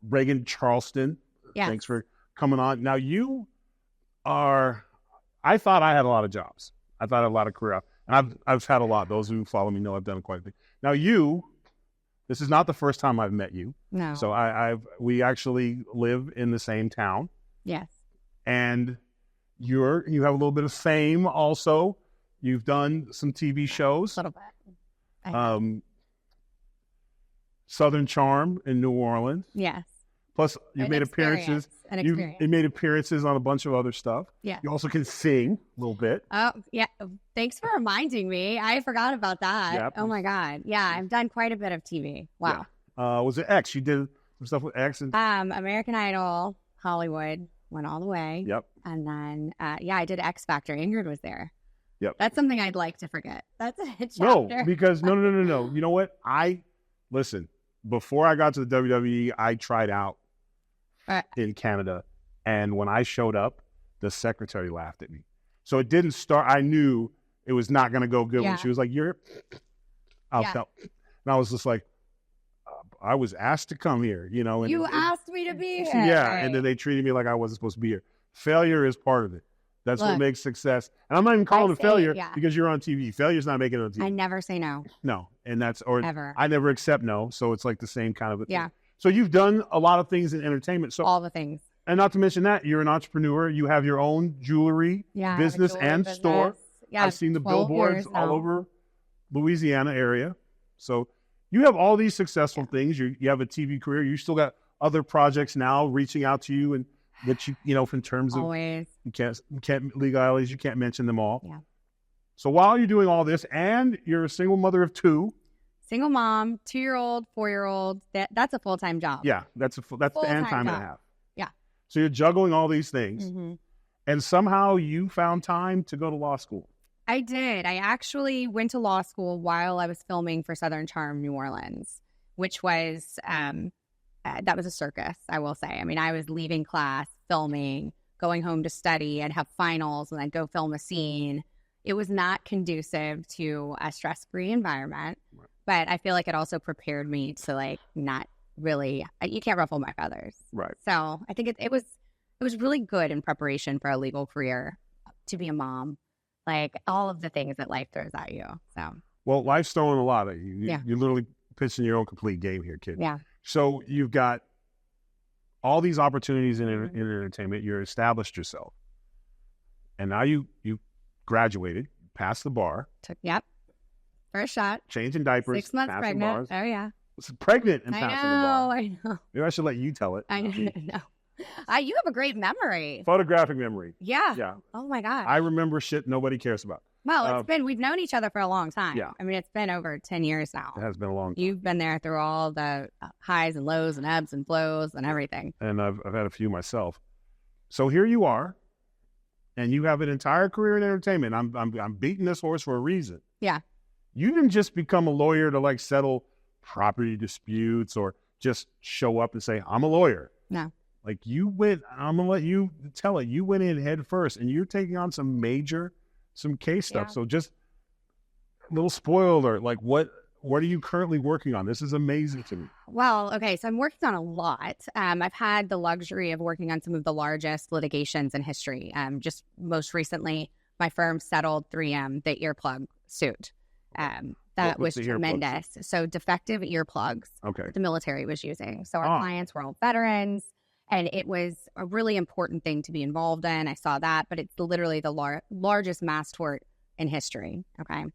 Reagan Charleston. Yes. Thanks for coming on. Now I thought I had a lot of jobs. I thought I had a lot of career. And I've had a lot. Those who follow me know I've done quite a bit. Now this is not the first time I've met you. No. So we actually live in the same town. Yes. And you have a little bit of fame also. You've done some TV shows. A little bit. Southern Charm in New Orleans. Yes. Plus, you made appearances. You made appearances on a bunch of other stuff. Yeah. You also can sing a little bit. Oh, yeah. Thanks for reminding me. I forgot about that. Yep. Oh, my God. Yeah, I've done quite a bit of TV. Wow. Yeah. Was it X? You did some stuff with X? And... American Idol, Hollywood, went all the way. Yep. And then, I did X Factor. Ingrid was there. Yep. That's something I'd like to forget. That's a chapter. No, because no. You know what? Listen, before I got to the WWE, I tried out in Canada. And when I showed up, the secretary laughed at me. So it didn't start. I knew it was not going to go good when she was like, And I was just like, I was asked to come here, you know. And you asked me to be here. Yeah. And then they treated me like I wasn't supposed to be here. Failure is part of it. That's what makes success. And I'm not even calling it failure because you're on TV. Failure's not making it on TV. I never say no. No. And ever. I never accept no. So it's like the same kind of a thing. Yeah. So you've done a lot of things in entertainment. So all the things. And not to mention that you're an entrepreneur. You have your own jewelry business and store. Yeah, I've seen the billboards all over Louisiana area. So you have all these successful things. You have a TV career. You still got other projects now reaching out to you and that you know, in terms of always. You can't legalities. You can't mention them all. Yeah. So while you're doing all this, and you're a single mother of two. Single mom, 2-year-old, 4-year-old. That's a full-time job. Yeah, that's the and time and a half. Yeah. So you're juggling all these things, and somehow you found time to go to law school. I did. I actually went to law school while I was filming for Southern Charm New Orleans, which was that was a circus, I will say. I mean, I was leaving class, filming, going home to study. I'd have finals, and I'd go film a scene. It was not conducive to a stress-free environment, but I feel like it also prepared me to like not really. You can't ruffle my feathers, right? So I think it was really good in preparation for a legal career, to be a mom, like all of the things that life throws at you. So well, life's throwing a lot at you. Yeah. You're literally pitching your own complete game here, kid. Yeah. So you've got all these opportunities in entertainment. You're established yourself, and now you graduated, passed the bar. First shot. Changing diapers. 6 months pregnant. Oh yeah. Pregnant and passing the bar. I know. Maybe I should let you tell it. I know. You have a great memory. Photographic memory. Yeah. Yeah. Oh my God. I remember shit nobody cares about. Well, we've known each other for a long time. Yeah. I mean, it's been over 10 years now. It has been a long time. You've been there through all the highs and lows and ebbs and flows and everything. And I've had a few myself. So here you are, and you have an entire career in entertainment. I'm beating this horse for a reason. Yeah. You didn't just become a lawyer to like settle property disputes or just show up and say, I'm a lawyer. No. Like I'm going to let you tell it. You went in head first, and you're taking on some case stuff. Yeah. So just a little spoiler, like what are you currently working on? This is amazing to me. Well, okay, so I'm working on a lot. I've had the luxury of working on some of the largest litigations in history. Just most recently, my firm settled 3M, the earplug suit. That was tremendous. So defective earplugs the military was using. So our clients were all veterans, and it was a really important thing to be involved in. I saw that, but it's literally the largest mass tort in history. Okay.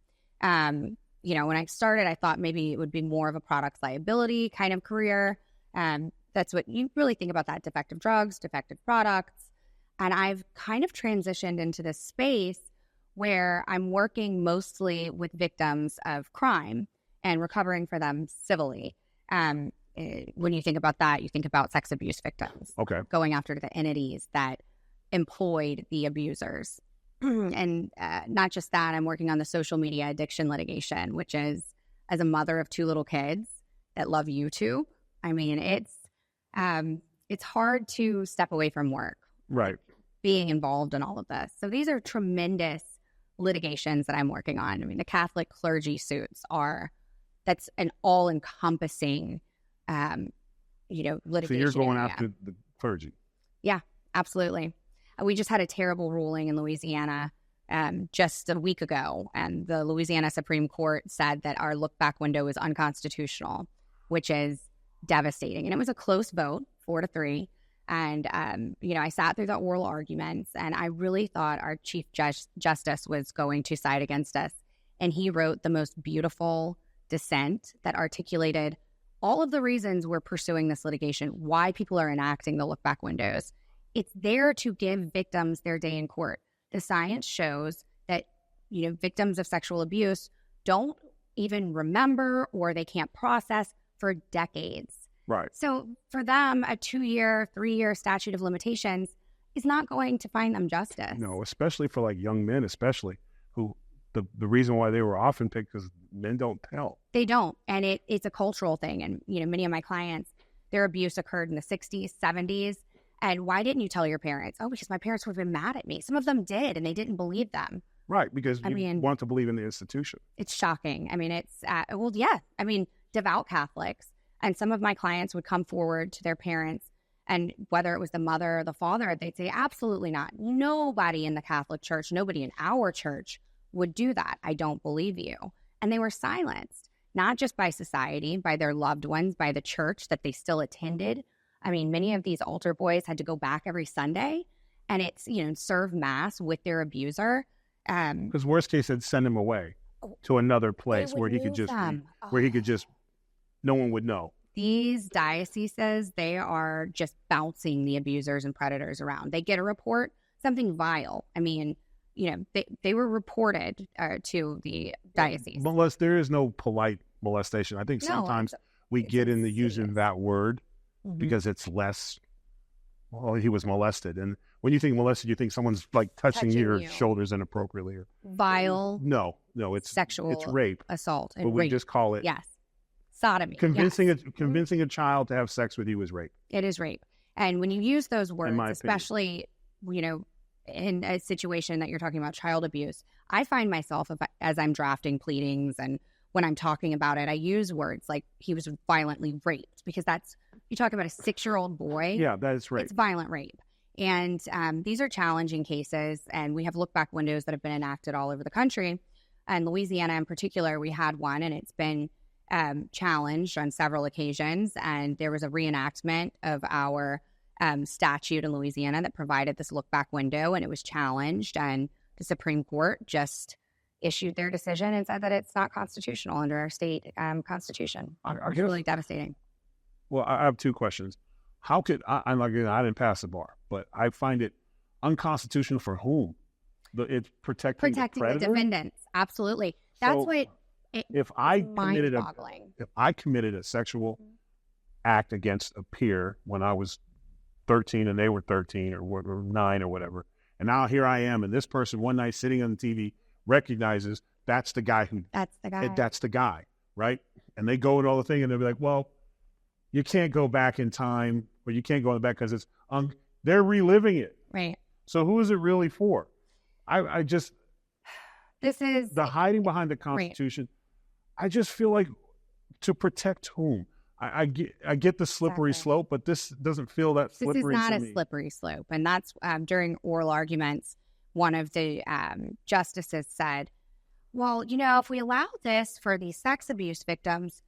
You know, when I started, I thought maybe it would be more of a products liability kind of career. That's what you really think about, that defective drugs, defective products. And I've kind of transitioned into this space where I'm working mostly with victims of crime and recovering for them civilly. When you think about that, you think about sex abuse victims. Okay. Going after the entities that employed the abusers. And not just that, I'm working on the social media addiction litigation, which is, as a mother of 2 little kids that love YouTube, I mean, it's hard to step away from work. Right. Being involved in all of this. So these are tremendous litigations that I'm working on. I mean, the Catholic clergy suits that's an all-encompassing, litigation. So you're going area. after the clergy. Yeah, absolutely. We just had a terrible ruling in Louisiana just a week ago, and the Louisiana Supreme Court said that our look-back window is unconstitutional, which is devastating. And it was a close vote, 4-3. And, I sat through the oral arguments, and I really thought our Chief Justice was going to side against us. And he wrote the most beautiful dissent that articulated all of the reasons we're pursuing this litigation, why people are enacting the look-back windows. It's there to give victims their day in court. The science shows that, victims of sexual abuse don't even remember or they can't process for decades. Right. So for them, a 2-year, 3-year statute of limitations is not going to find them justice. No, especially for like young men, especially who the reason why they were often picked because men don't tell. They don't. And it's a cultural thing. And, many of my clients, their abuse occurred in the 60s, 70s. And why didn't you tell your parents? Oh, because my parents would have been mad at me. Some of them did, and they didn't believe them. Right, because you want to believe in the institution. It's shocking. it's, devout Catholics. And some of my clients would come forward to their parents, and whether it was the mother or the father, they'd say, absolutely not. Nobody in the Catholic Church, nobody in our church would do that. I don't believe you. And they were silenced, not just by society, by their loved ones, by the church that they still attended. Many of these altar boys had to go back every Sunday and serve mass with their abuser. Because worst case, they'd send him away to another place where he could just, no one would know. These dioceses, they are just bouncing the abusers and predators around. They get a report, something vile. They were reported to the diocese. There is no polite molestation. I think sometimes we get into using that word because it's less, he was molested. And when you think molested, you think someone's like touching your shoulders inappropriately. Or vile. No, it's sexual. It's rape. Assault. But we just call it. Yes. Sodomy. Convincing a child to have sex with you is rape. It is rape. And when you use those words, especially, in a situation that you're talking about child abuse, I find myself, as I'm drafting pleadings and when I'm talking about it, I use words like he was violently raped, because you talk about a 6-year-old boy. Yeah, that is rape. It's violent rape. And these are challenging cases, and we have look-back windows that have been enacted all over the country. And Louisiana in particular, we had one, and it's been challenged on several occasions. And there was a reenactment of our statute in Louisiana that provided this look-back window, and it was challenged. And the Supreme Court just issued their decision and said that it's not constitutional under our state constitution. It's really devastating. Well, I have 2 questions. How could I didn't pass the bar, but I find it unconstitutional for whom? It's protecting the defendants. Absolutely. That's what. If I committed a sexual act against a peer when I was 13 and they were 13 or 9 or whatever, and now here I am, and this person one night sitting on the TV recognizes that's the guy, right? And they go and all the thing, and they'll be like, well, you can't go back in time, or you can't go back because it's they're reliving it. Right. So who is it really for? This is the hiding behind the Constitution. Right. I just feel like to protect whom? I get the slippery slope, but this doesn't feel that slippery. This is not a slippery slope. And that's during oral arguments, one of the justices said, well, if we allow this for these sex abuse victims,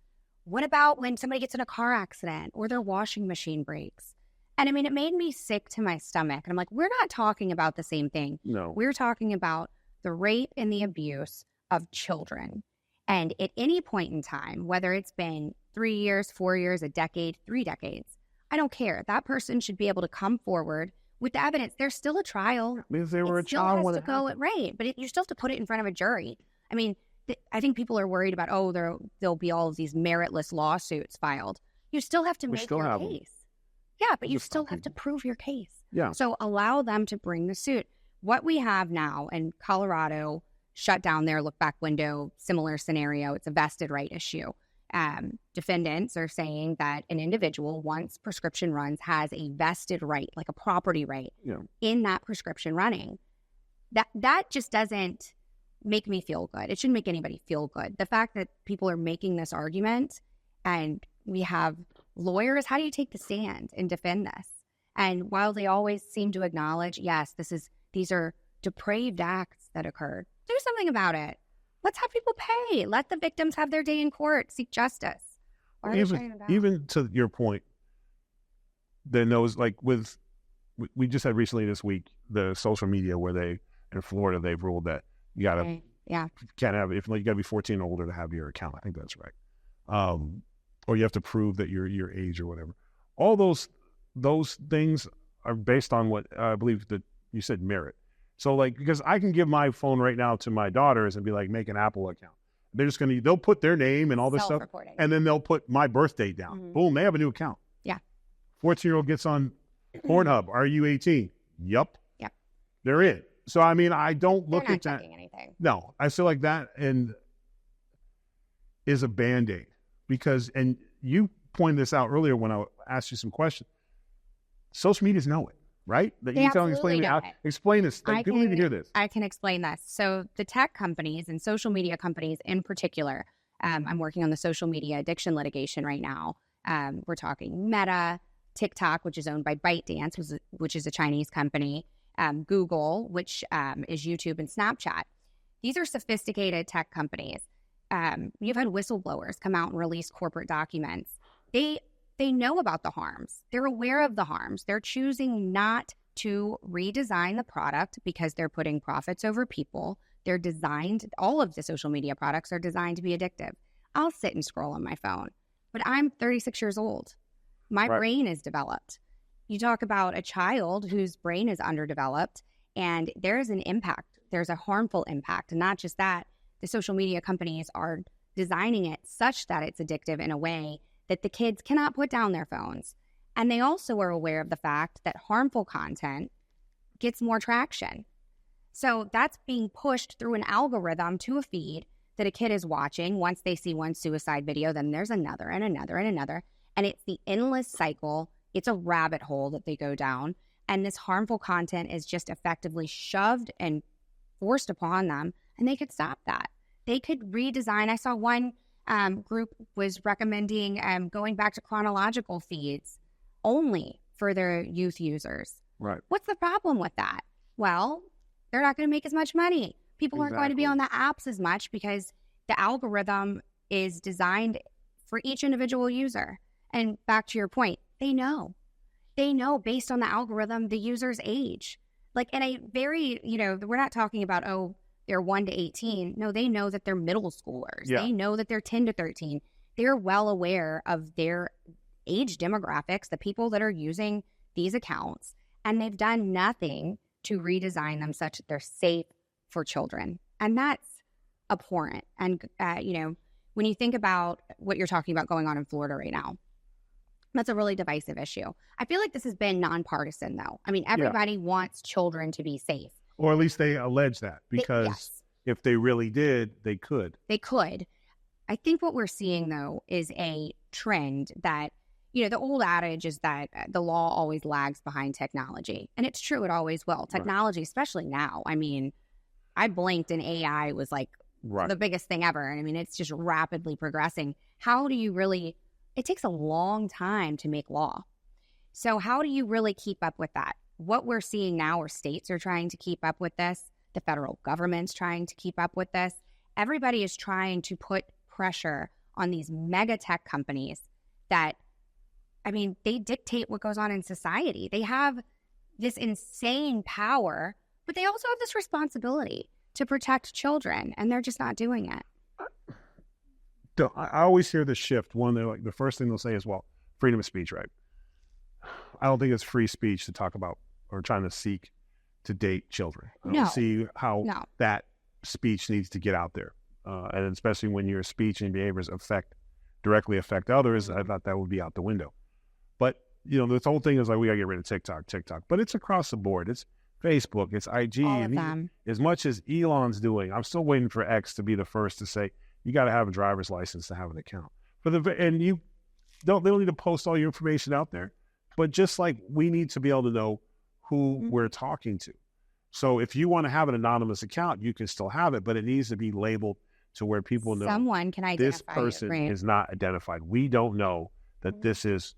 what about when somebody gets in a car accident or their washing machine breaks? And it made me sick to my stomach. And I'm like, we're not talking about the same thing. No. We're talking about the rape and the abuse of children. And at any point in time, whether it's been 3 years, 4 years, a decade, 3 decades, I don't care. That person should be able to come forward with the evidence. There's still a trial. Because they were a child. Still has to go right, but you still have to put it in front of a jury. I think people are worried about, there'll be all of these meritless lawsuits filed. You still have to make your case. Yeah, but you still have to prove your case. Yeah. So allow them to bring the suit. What we have now, and Colorado shut down their look-back window, similar scenario, it's a vested right issue. Defendants are saying that an individual, once prescription runs, has a vested right, like a property right, in that prescription running. That just doesn't make me feel good. It shouldn't make anybody feel good. The fact that people are making this argument, and we have lawyers, how do you take the stand and defend this? And while they always seem to acknowledge, yes, these are depraved acts that occurred, do something about it. Let's have people pay. Let the victims have their day in court, seek justice. Even to your point, then those, like we just had recently this week, the social media where in Florida, they've ruled that you gotta, can't have, if you gotta be 14 or older to have your account. I think that's right. Or you have to prove that you're your age or whatever. All those things are based on what I believe that you said merit. So like, because I can give my phone right now to my daughters and be like, make an Apple account. They're just they'll put their name and all this stuff, and then they'll put my birthday down. Mm-hmm. Boom, they have a new account. Yeah. 14-year-old gets on Pornhub. Are you 18? Yup. Yep. They're in. So I mean, I don't look at that. Anything. No, I feel like that is a Band-Aid because, and you pointed this out earlier when I asked you some questions. Social medias know it, right? That you tell explain this. People need to hear this. I can explain this. So the tech companies and social media companies in particular, I'm working on the social media addiction litigation right now. We're talking Meta, TikTok, which is owned by ByteDance, which is a Chinese company, Google, which is YouTube, and Snapchat. These are sophisticated tech companies. You've had whistleblowers come out and release corporate documents. They know about the harms. They're aware of the harms. They're choosing not to redesign the product because they're putting profits over people. They're designed, all of the social media products are designed to be addictive. I'll sit and scroll on my phone, but I'm 36 years old. My brain is developed. You talk about a child whose brain is underdeveloped, and there's an impact. There's a harmful impact. And not just that, the social media companies are designing it such that it's addictive in a way that the kids cannot put down their phones. And they also are aware of the fact that harmful content gets more traction. So that's being pushed through an algorithm to a feed that a kid is watching. Once they see one suicide video, then there's another and another and another. And it's the endless cycle. It's a rabbit hole that they go down. And this harmful content is just effectively shoved and forced upon them. And they could stop that. They could redesign. I saw one group was recommending going back to chronological feeds only for their youth users. Right. What's the problem with that? Well, they're not going to make as much money. People aren't going to be on the apps as much because the algorithm is designed for each individual user. And back to your point, they know based on the algorithm, the user's age. Like in a very, we're not talking about, they're 1 to 18. No, they know that they're middle schoolers. Yeah. They know that they're 10 to 13. They're well aware of their age demographics, the people that are using these accounts, and they've done nothing to redesign them such that they're safe for children. And that's abhorrent. And, when you think about what you're talking about going on in Florida right now, that's a really divisive issue. I feel like this has been nonpartisan, though. I mean, everybody wants children to be safe. Or at least they allege that, because if they really did, they could. They could. I think what we're seeing, though, is a trend that, the old adage is that the law always lags behind technology. And it's true, it always will. Technology, especially now. I mean, I blinked and AI was like the biggest thing ever. And I mean, it's just rapidly progressing. How do you really, it takes a long time to make law. So how do you really keep up with that? What we're seeing now are states are trying to keep up with this. The federal government's trying to keep up with this. Everybody is trying to put pressure on these mega tech companies that, they dictate what goes on in society. They have this insane power, but they also have this responsibility to protect children, and they're just not doing it. I always hear the shift. The first thing they'll say is, well, freedom of speech, right? I don't think it's free speech to talk about or trying to seek to date children. I don't see how that speech needs to get out there. And especially when your speech and behaviors directly affect others, I thought that would be out the window. But, this whole thing is like, we got to get rid of TikTok. But it's across the board. It's Facebook, it's IG. All of them. As much as Elon's doing, I'm still waiting for X to be the first to say, you got to have a driver's license to have an account. And you don't need to post all your information out there. But just like we need to be able to know who we're talking to. So if you want to have an anonymous account, you can still have it, but it needs to be labeled to where people know someone can identify this person is not identified. We don't know that this is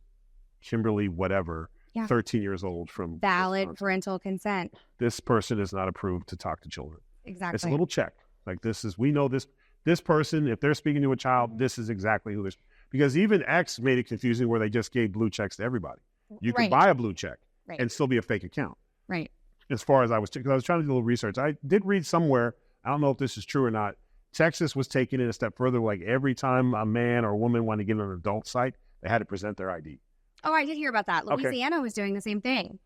Kimberly whatever, 13 years old from valid Wisconsin. parental consent. This person is not approved to talk to children. Exactly. It's a little check. Like we know this person, if they're speaking to a child, this is exactly who they're, because even X made it confusing where they just gave blue checks to everybody. You could buy a blue check and still be a fake account. Right. As far as because I was trying to do a little research. I did read somewhere, I don't know if this is true or not, Texas was taking it a step further. Like every time a man or a woman wanted to get on an adult site, they had to present their ID. Oh, I did hear about that. Louisiana was doing the same thing.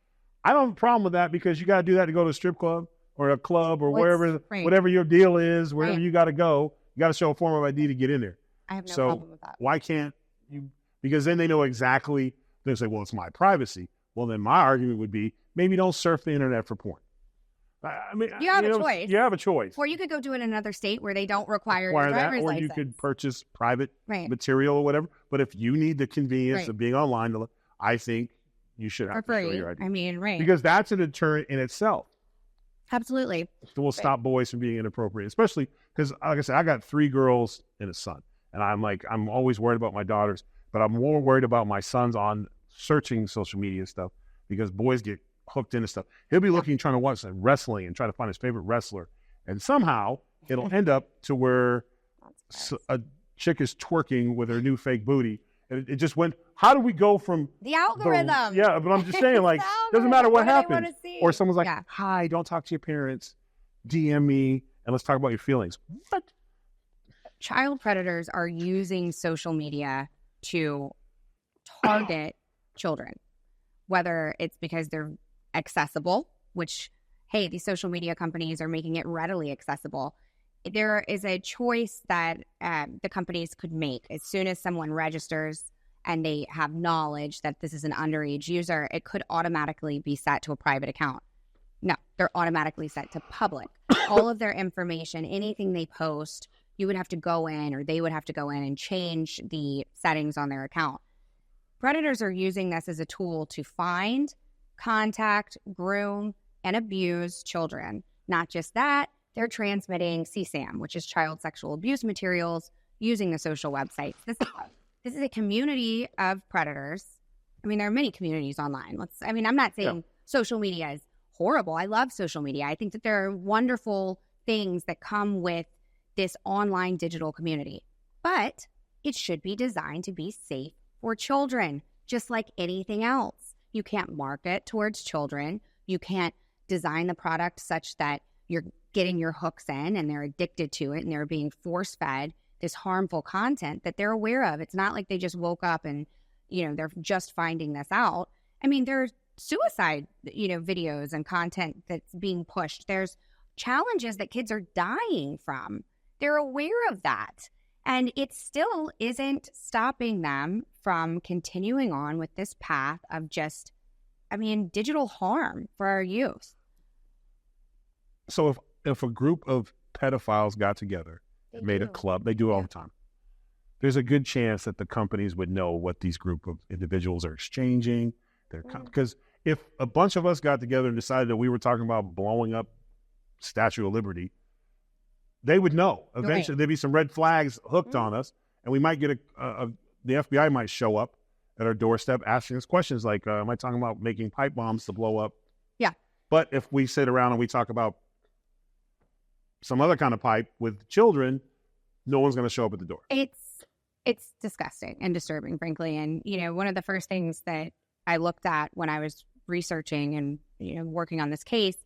I don't have a problem with that because you got to do that to go to a strip club or a club or whatever your deal is, wherever you got to go. You got to show a form of ID to get in there. I have no problem with that. Why can't you? Because then they know exactly. They say, well, it's my privacy. Well, then my argument would be maybe don't surf the internet for porn. I mean, you have a choice. You have a choice. Or you could go do it in another state where they don't require your driver's license. Or you could purchase private material or whatever. But if you need the convenience of being online, I think you should have to show your ID. I mean, because that's a deterrent in itself. Absolutely. It will stop boys from being inappropriate, especially because, like I said, I got 3 girls and a son. And I'm always worried about my daughters, but I'm more worried about my sons on searching social media stuff because boys get hooked into stuff. He'll be looking, trying to watch wrestling and try to find his favorite wrestler. And somehow it'll end up to where a chick is twerking with her new fake booty. And it just went, how do we go from the algorithm? But I'm just saying, like, doesn't matter what happens. Or someone's like, hi, don't talk to your parents. DM me and let's talk about your feelings. What? Child predators are using social media to target children, whether it's because they're accessible, which, hey, these social media companies are making it readily accessible. There is a choice that the companies could make. As soon as someone registers and they have knowledge that this is an underage user, it could automatically be set to a private account. No, they're automatically set to public. All of their information, anything they post, you would have to go in, or they would have to go in and change the settings on their account. Predators are using this as a tool to find, contact, groom, and abuse children. Not just that, they're transmitting CSAM, which is child sexual abuse materials, using the social websites. This is a community of predators. I mean, there are many communities online. I'm not saying social media is horrible. I love social media. I think that there are wonderful things that come with this online digital community. But it should be designed to be safe for children, just like anything else. You can't market towards children. You can't design the product such that you're getting your hooks in and they're addicted to it and they're being force-fed this harmful content that they're aware of. It's not like they just woke up and, they're just finding this out. I mean, there's suicide, videos and content that's being pushed. There's challenges that kids are dying from. They're aware of that. And it still isn't stopping them from continuing on with this path of just, digital harm for our youth. So if a group of pedophiles got together and made a club, they do it all the time. There's a good chance that the companies would know what these group of individuals are exchanging. Because if a bunch of us got together and decided that we were talking about blowing up Statue of Liberty, they would know. Eventually, there'd be some red flags hooked on us, and we might get the FBI might show up at our doorstep asking us questions like, am I talking about making pipe bombs to blow up? Yeah. But if we sit around and we talk about some other kind of pipe with children, no one's going to show up at the door. It's disgusting and disturbing, frankly. And, one of the first things that I looked at when I was researching and, working on this case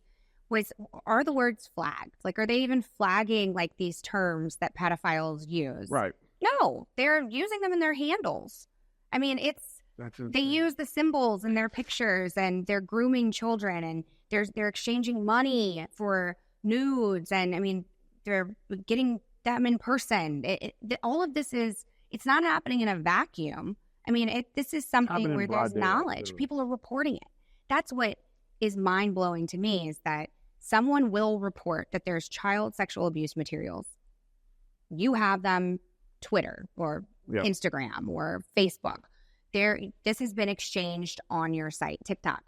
was, are the words flagged? Like, are they even flagging like these terms that pedophiles use? Right. No, they're using them in their handles. I mean, they use the symbols in their pictures and they're grooming children and they're exchanging money for nudes. And they're getting them in person. All of this it's not happening in a vacuum. This is something where there's knowledge. People are reporting it. That's what is mind-blowing to me, is that someone will report that there's child sexual abuse materials. You have them Twitter or Instagram or Facebook. This has been exchanged on your site, TikTok.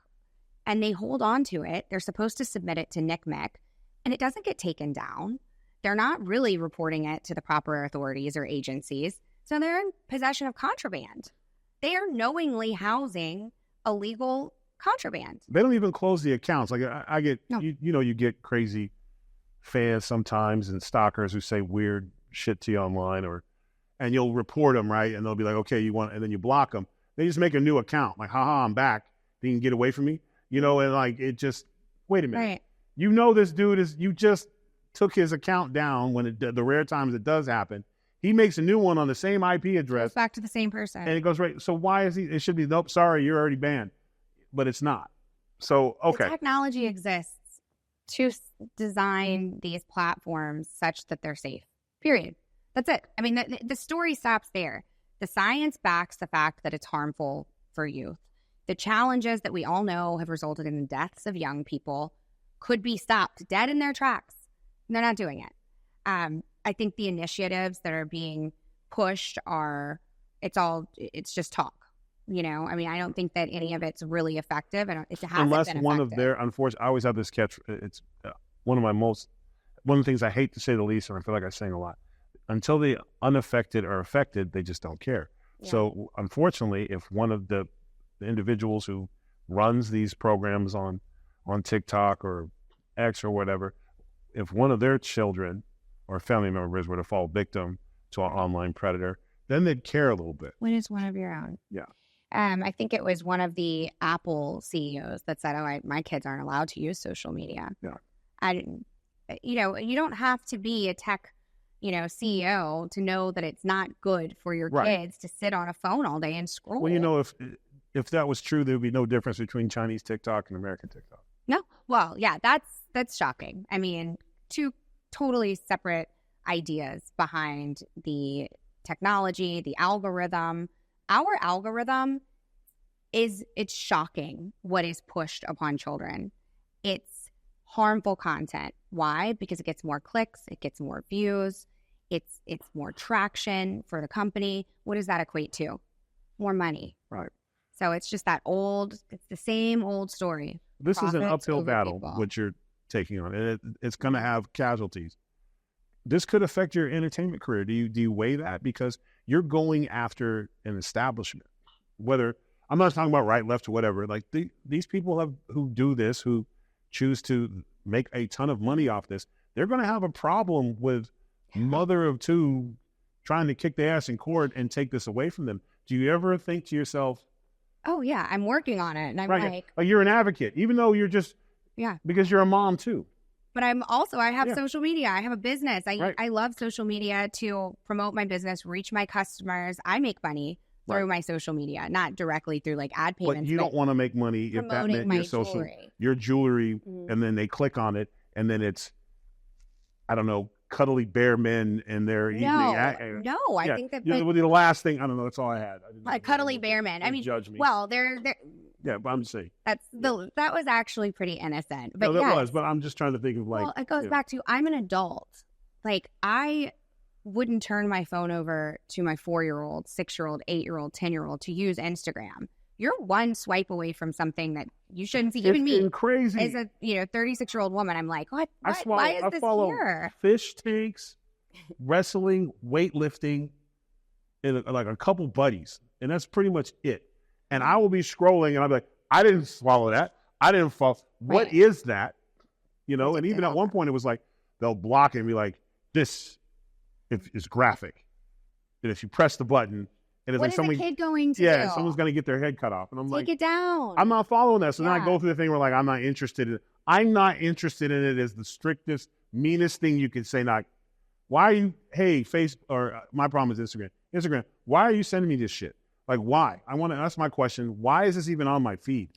And they hold on to it. They're supposed to submit it to NCMEC, and it doesn't get taken down. They're not really reporting it to the proper authorities or agencies. So they're in possession of contraband. they are knowingly housing illegal contraband. They don't even close the accounts. Like I get, No. you get crazy fans sometimes and stalkers who say weird shit to you online, and you'll report them, right? And they'll be like, okay, and then you block them. They just make a new account. Like, haha, I'm back. They can get away from me, and like, it just, wait a minute. Right. This dude you just took his account down when the rare times it does happen. He makes a new one on the same IP address. Goes back to the same person. And it goes right. So why is it should be, nope, sorry, you're already banned. But it's not. So, okay. The technology exists to design these platforms such that they're safe, period. That's it. I mean, the story stops there. The science backs the fact that it's harmful for youth. The challenges that we all know have resulted in the deaths of young people could be stopped dead in their tracks. And they're not doing it. I think the initiatives that are being pushed it's just talk. I mean, I don't think that any of it's really effective. It hasn't Unless been one effective. of their, unfortunately, I always have this catch. It's one of the things I hate to say the least, and I feel like I'm saying a lot. Until the unaffected are affected, they just don't care. Yeah. So, unfortunately, if one of the individuals who runs these programs on TikTok or X or whatever, if one of their children or family members were to fall victim to an online predator, then they'd care a little bit. When is one of your own? Yeah. I think it was one of the Apple CEOs that said, my kids aren't allowed to use social media. Yeah. You don't have to be a tech, CEO to know that it's not good for your kids to sit on a phone all day and scroll. Well, if that was true, there would be no difference between Chinese TikTok and American TikTok. No. Well, yeah, that's shocking. I mean, two totally separate ideas behind the technology, the algorithm. Our algorithm it's shocking what is pushed upon children. It's harmful content. Why? Because it gets more clicks, it gets more views, it's more traction for the company. What does that equate to? More money. Right. So it's just it's the same old story. This is an Profits uphill over battle, people. what you're taking on, and it's going to have casualties. This could affect your entertainment career. Do you weigh that? Because you're going after an establishment. Whether, I'm not talking about right, left, or whatever. Like these people who do this, who choose to make a ton of money off this, they're going to have a problem with mother of two trying to kick their ass in court and take this away from them. Do you ever think to yourself, oh yeah, I'm working on it, and I'm like you're an advocate, even though you're just because you're a mom too. But I have social media. I have a business. Right. I love social media to promote my business, reach my customers. I make money through my social media, not directly through like ad payments. But you don't want to make money if that promoting meant my your jewelry, Mm-hmm. and then they click on it, and then it's, I don't know, cuddly bear men in their evening. No, I think that the last thing, I don't know, that's all I had. cuddly bear men. I mean, judge me. Well, they're yeah, but I'm just saying that was actually pretty innocent. But no, that was. But I'm just trying to think of like. Well, it goes back to I'm an adult. Like I wouldn't turn my phone over to my 4-year-old, 6-year-old, 8-year-old, 10-year-old to use Instagram. You're one swipe away from something that you shouldn't see. Even me, crazy as a 36-year-old woman, I'm like, what? Why is this follow here? Fish tanks, wrestling, weightlifting, and like a couple buddies, and that's pretty much it. And I will be scrolling, and I'll be like, I didn't swallow that. I didn't fall. What is that? And even at one point, it was like they'll block it and be like, this is graphic, and if you press the button. And it's what like is someone, a kid going to do? Yeah, someone's going to get their head cut off. And I'm like, take it down. I'm not following that. So then I go through the thing where like, I'm not interested in it. I'm not interested in it as the strictest, meanest thing you can say. Not, why are you, hey, my problem is Instagram. Instagram, why are you sending me this shit? Like, why? That's my question. Why is this even on my feed?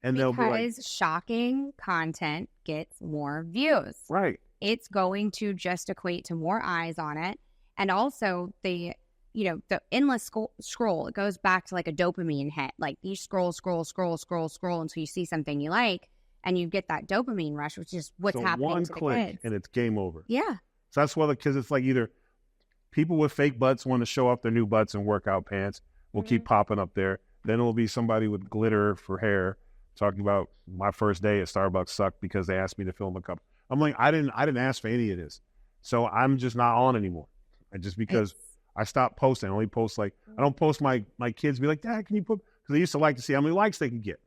And they'll be like, because shocking content gets more views. Right. It's going to just equate to more eyes on it. And also the endless scroll, it goes back to like a dopamine hit. Like you scroll until you see something you like, and you get that dopamine rush, which is what's happening to the kids. And it's game over. Yeah. So that's why, because it's like either people with fake butts want to show off their new butts and workout pants will keep popping up there. Then it will be somebody with glitter for hair talking about my first day at Starbucks sucked because they asked me to film a cup. I'm like, I didn't ask for any of this. So I'm just not on anymore. And just because I stopped posting. I only post I don't post my kids be like, Dad, can you put, because they used to like to see how many likes they can get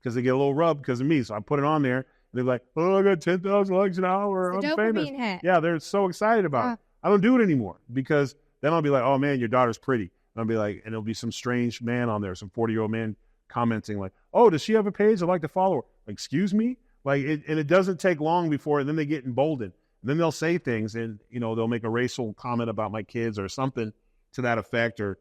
because they get a little rub because of me. So I put it on there. And they're like, oh, I got 10,000 likes an hour. It's a I'm famous. dopamine hit. Yeah, they're so excited about it. I don't do it anymore because then I'll be like, oh man, your daughter's pretty. And I'll be like, and it'll be some strange man on there, some 40-year-old man commenting like, oh, does she have a page? I'd like to follow her. Like, excuse me? Like, and it doesn't take long before, and then they get emboldened. And then they'll say things, and they'll make a racial comment about my kids or something to that effect, or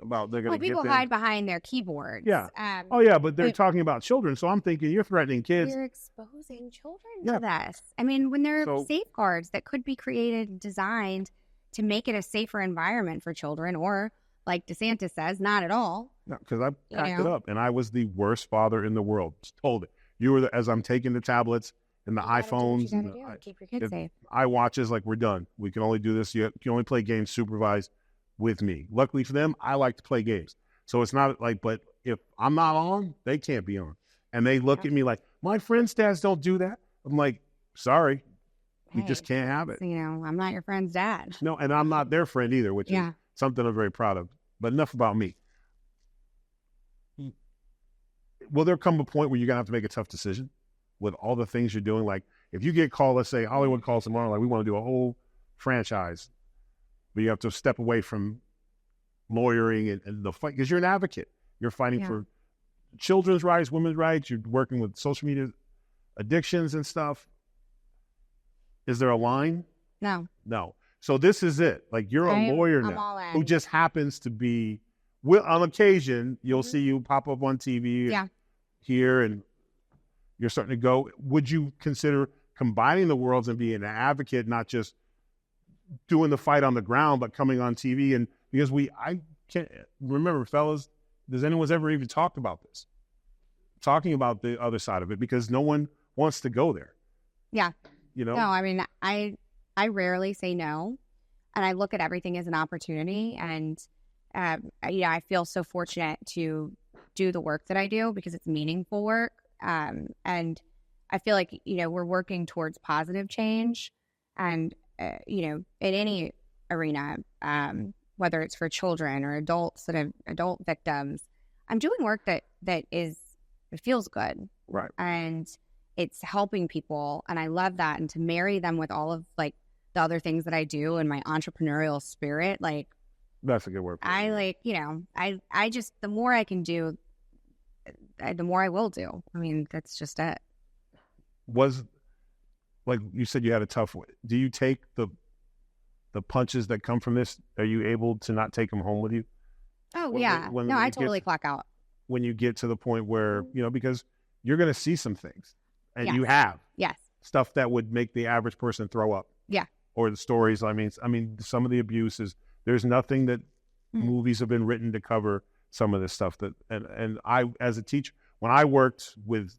about they're going to people hide behind their keyboards. Yeah. But they're talking about children, so I'm thinking you're threatening kids. You're exposing children to this. I mean, when there are safeguards that could be created and designed to make it a safer environment for children, or like DeSantis says, not at all. No, because I packed it up, and I was the worst father in the world. Just told it. You were as I'm taking the tablets and the iPhones, and keep your kids safe. iWatches, like, we're done. We can only do this. You can only play games supervised with me. Luckily for them, I like to play games, so it's not like. But if I'm not on, they can't be on, and they look at me like, my friends' dads don't do that. I'm like, sorry, you just can't have it. I'm not your friend's dad. No, and I'm not their friend either, which is something I'm very proud of. But enough about me. Will there come a point where you're going to have to make a tough decision with all the things you're doing? Like, if you get called, let's say Hollywood calls tomorrow, like, we want to do a whole franchise, but you have to step away from lawyering and the fight, because you're an advocate. You're fighting for children's rights, women's rights. You're working with social media addictions and stuff. Is there a line? No. So this is it. Like, you're a lawyer now who just happens to be, on occasion, you'll see you pop up on TV here, and you're starting to go. Would you consider combining the worlds and being an advocate, not just doing the fight on the ground, but coming on TV? And because I can't remember, fellas, does anyone's ever even talked about this? Talking about the other side of it, because no one wants to go there. Yeah. No, I mean, I rarely say no, and I look at everything as an opportunity. And I feel so fortunate to do the work that I do because it's meaningful work. And I feel like, we're working towards positive change, and, in any arena, whether it's for children or adults that are adult victims, I'm doing work that it feels good. Right. And it's helping people. And I love that. And to marry them with all of the other things that I do and my entrepreneurial spirit, that's a good word. I just, the more I can do, the more I will do. I mean, that's just it. Was, like you said, you had a tough one. Do you take the punches that come from this? Are you able to not take them home with you? Oh, yeah. I totally clock out. When you get to the point where, because you're going to see some things, and you have stuff that would make the average person throw up. Yeah. Or the stories. I mean, some of the abuses. There's nothing that movies have been written to cover some of this stuff. And I, as a teacher, when I worked with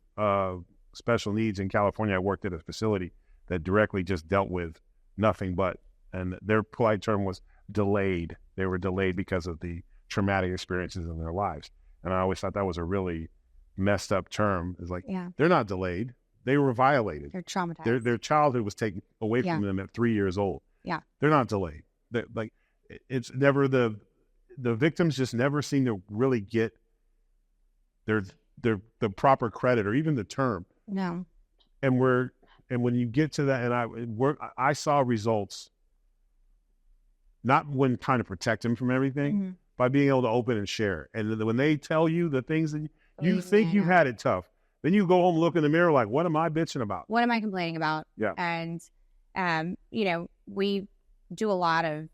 special needs in California, I worked at a facility that directly just dealt with nothing but, and their polite term was delayed. They were delayed because of the traumatic experiences in their lives. And I always thought that was a really messed up term. It's like, they're not delayed. They were violated. They're traumatized. Their childhood was taken away from them at 3 years old. Yeah. They're not delayed. It's never the victims just never seem to really get the proper credit or even the term. No. And when you get to that, and I saw results, not when trying to protect them from everything, by being able to open and share. And when they tell you the things that you think you've had it tough, then you go home and look in the mirror like, what am I bitching about? What am I complaining about? Yeah. And, we do a lot of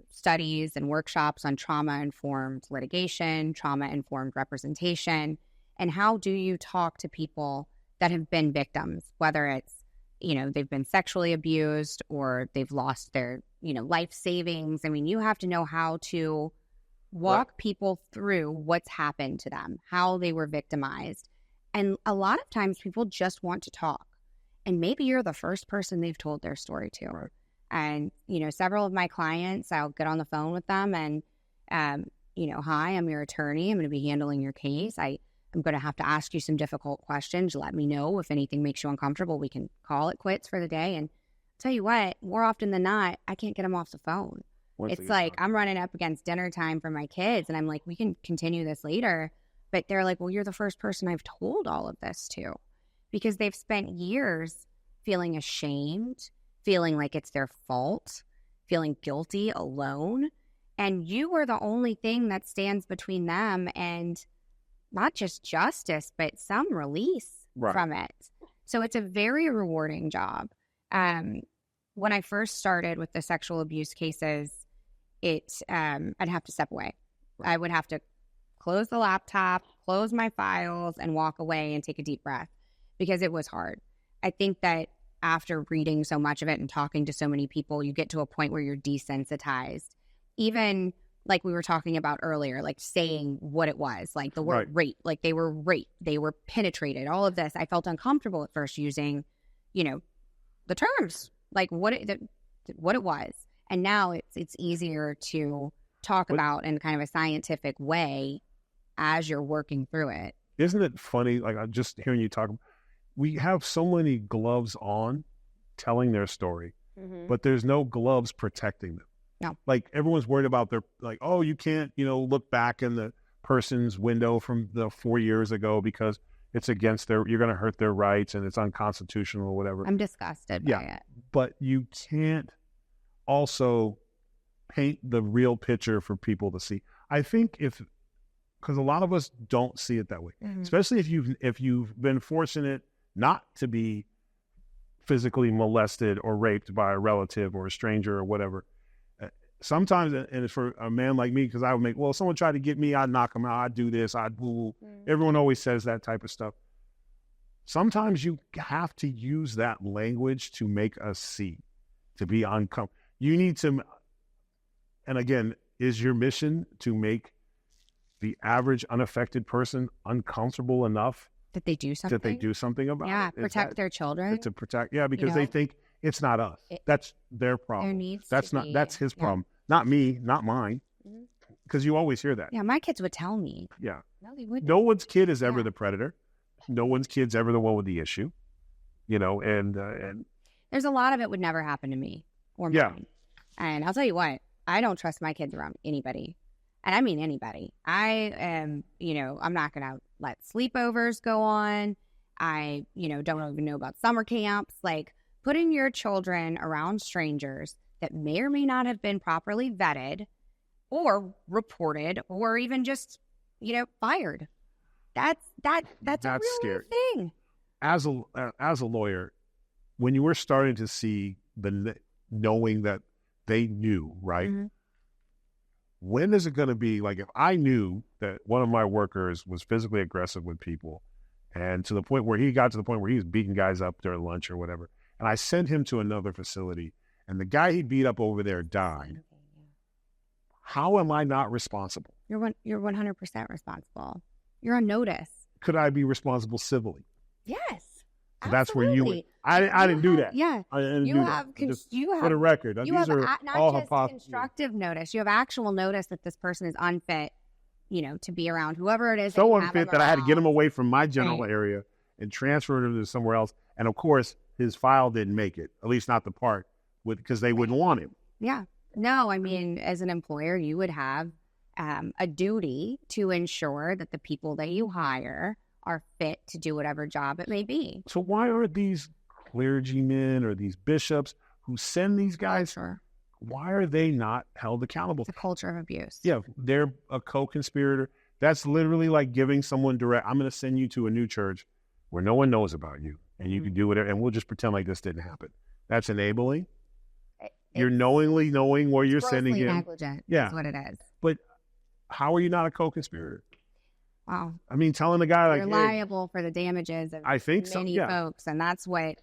studies and workshops on trauma-informed litigation, trauma-informed representation, and how do you talk to people that have been victims, whether it's, they've been sexually abused or they've lost their, life savings. I mean, you have to know how to walk people through what's happened to them, how they were victimized. And a lot of times people just want to talk. And maybe you're the first person they've told their story to. Right. And, several of my clients, I'll get on the phone with them and, hi, I'm your attorney. I'm going to be handling your case. I'm going to have to ask you some difficult questions. Let me know if anything makes you uncomfortable. We can call it quits for the day. And tell you what, more often than not, I can't get them off the phone. It's like I'm running up against dinner time for my kids, and I'm like, we can continue this later. But they're like, well, you're the first person I've told all of this to, because they've spent years feeling ashamed, feeling like it's their fault, feeling guilty, alone. And you are the only thing that stands between them and not just justice, but some release from it. So it's a very rewarding job. When I first started with the sexual abuse cases, I'd have to step away. Right. I would have to close the laptop, close my files, and walk away and take a deep breath because it was hard. I think that after reading so much of it and talking to so many people, you get to a point where you're desensitized. Even like we were talking about earlier, like saying what it was, like the word rape, like they were raped, they were penetrated, all of this. I felt uncomfortable at first using, the terms, like what it was. And now it's easier to talk about in kind of a scientific way as you're working through it. Isn't it funny? Like, I'm just hearing you talk. We have so many gloves on telling their story, but there's no gloves protecting them. No. Like, everyone's worried about oh, you can't, look back in the person's window from the 4 years ago because it's against you're going to hurt their rights and it's unconstitutional or whatever. I'm disgusted by it. But you can't also paint the real picture for people to see. I think because a lot of us don't see it that way, especially if you've been fortunate not to be physically molested or raped by a relative or a stranger or whatever. Sometimes, and it's for a man like me, because I would if someone tried to get me, I'd knock them out, I'd do this, I'd boo. Everyone always says that type of stuff. Sometimes you have to use that language to make us see, to be uncomfortable. You need to, and again, is your mission to make the average unaffected person uncomfortable enough that they do something about it? Yeah, protect their children. To protect, because they think it's not us. That's their problem. There needs that's his problem. Not me, not mine. Because you always hear that. Yeah, my kids would tell me. Yeah. No, they wouldn't. No one's kid is ever the predator. No one's kid's ever the one with the issue. And there's a lot of it would never happen to me or mine. And I'll tell you what, I don't trust my kids around anybody. And I mean anybody. I am, I'm not going to let sleepovers go on. I, don't even know about summer camps. Like, putting your children around strangers that may or may not have been properly vetted or reported or even just, fired. That's a real scary thing. As a lawyer, when you were starting to see knowing that they knew, right? When is it going to be like, if I knew that one of my workers was physically aggressive with people and to the point where he was beating guys up during lunch or whatever, and I sent him to another facility and the guy he beat up over there died, how am I not responsible? You're 100% responsible. You're on notice. Could I be responsible civilly? Yes. So that's where I didn't do that. Yeah. I didn't do that. For the record. You have not just constructive notice. You have actual notice that this person is unfit, to be around whoever it is. So unfit that I had to get him away from my general area and transfer him to somewhere else. And of course, his file didn't make it, at least not the part because they wouldn't want him. Yeah. No, I mean, as an employer, you would have a duty to ensure that the people that you hire are fit to do whatever job it may be. So why aren't these clergymen or these bishops who send these guys, why are they not held accountable? It's a culture of abuse. Yeah, they're a co-conspirator. That's literally like giving someone I'm going to send you to a new church where no one knows about you and you can do whatever, and we'll just pretend like this didn't happen. That's enabling. You're knowingly knowing where you're sending him. Negligent is what it is. But how are you not a co-conspirator? Wow. I mean, telling the guy you're liable for the damages of many folks, and that's what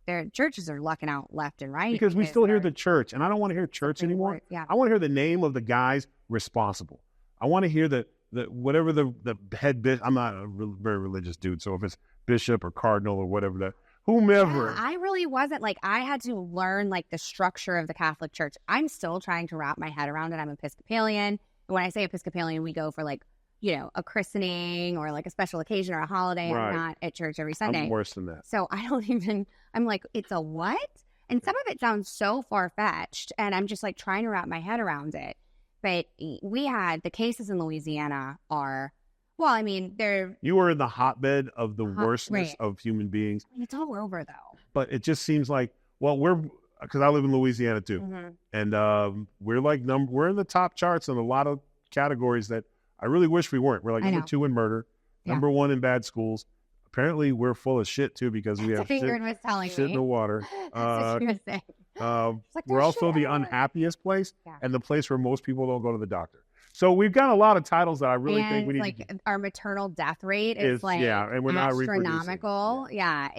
their churches are lucking out left and right because we still hear the church, and I don't want to hear church anymore. I want to hear the name of the guys responsible. I want to hear whatever the head bishop. I'm not a very religious dude, so if it's bishop or cardinal or whatever whomever. Yeah, I really wasn't. Like, I had to learn the structure of the Catholic Church. I'm still trying to wrap my head around it. I'm Episcopalian, and when I say Episcopalian, we go for a christening or a special occasion or a holiday. Right. I'm not at church every Sunday. I'm worse than that. So I don't even, I'm like, it's a what? And some of it sounds so far-fetched, and I'm just like trying to wrap my head around it. But the cases in Louisiana are, well, I mean, they're... You were in the hotbed of the worstness of human beings. It's all over, though. But it just seems like, well, because I live in Louisiana too. And we're in the top charts in a lot of categories that I really wish we weren't. We're like number 2 in murder, number 1 in bad schools. Apparently, we're full of shit too because we have shit in the water. We're also the unhappiest place and the place where most people don't go to the doctor. So we've got a lot of titles that I really think we need to... our maternal death rate is like and we're not astronomical. We have